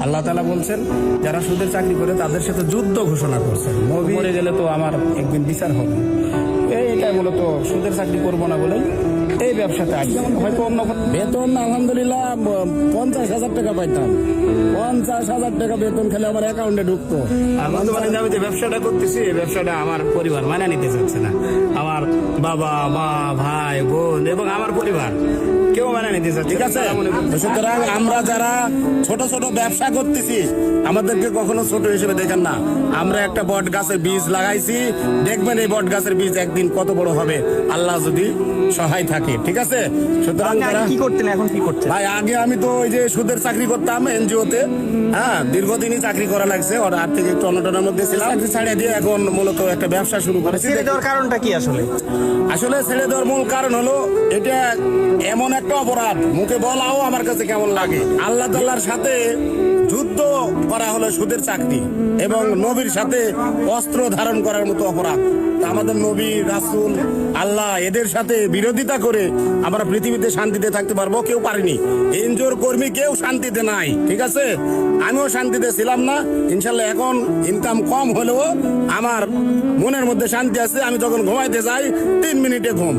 আল্লাহ তাআলা বলছেন যারা সুদের চাকরি করে তাদের সাথে যুদ্ধ ঘোষণা করছেন, নবী মরে গেলে তো আমার একদিন বিচার হবে। এইটাই মূলত সুদের চাকরি করবো না বলেই এই ব্যবসাতে আছি। হয়তো অন্য বেতন আলহামদুলিল্লাহ 50,000 টাকা পাইতাম। 50,000 টাকা বেতন খেলে আমার অ্যাকাউন্টে ঢুকতো। আর বর্তমানে আমি যে ব্যবসাটা করতেছি, এই ব্যবসাটা আমার পরিবার মানে নিতে চাচ্ছে না। আমার বাবা, মা, ভাই, বোন এবং আমার পরিবার কেউ মানে নিতে চাচ্ছে। ঠিক আছে, সুতরাং আমরা যারা ছোট ছোট ব্যবসা করতেছি আমাদেরকে কখনো ছোট হিসেবে দেখেন না। আমরা একটা বট গাছের বীজ লাগাইছি, দেখবেন এই বট গাছের বীজ একদিন কত বড় হবে আল্লাহ যদি সহায় থাকে। ঠিক আছে, সুতরাং কি করতেন, এখন কি করছেন? ভাই আগে আমি তো ওই যে সুদের চাকরি করতাম এনজিওতে। হ্যাঁ, দীর্ঘদিনই চাকরি করা লাগছে, ওর আর্থিক একটু অনটনের মধ্যে ছিলাম। চাকরি ছাড়িয়ে দিয়ে এখন মূলত একটা ব্যবসা শুরু করেছি। ছেড়ে দেওয়ার কারণটা কি আসলে? আসলে ছেড়ে দেওয়ার মূল কারণ হলো এটা এমন একটা অপরাধ, মুখে বলাও আমার কাছে কেমন লাগে। আল্লাহ তাআলার সাথে যুদ্ধ করা হলো সুদের চাকরি এবং নবীর সাথে অস্ত্র ধারণ করার মতো অপরাধ। তা আমাদের নবী, রাসূল, আল্লাহ এদের সাথে বিরোধিতা করে আমরা পৃথিবীতে শান্তিতে থাকতে পারবো? কেউ পারেনি। এনজিওর কর্মী কেউ শান্তিতে নাই। ঠিক আছে, আমিও শান্তিতে ছিলাম না। ইনশাল্লাহ এখন ইনকাম কম হলেও আমার মনের মধ্যে শান্তি আছে। আমি যখন ঘুমাইতে যাই 3 মিনিটে ঘুম।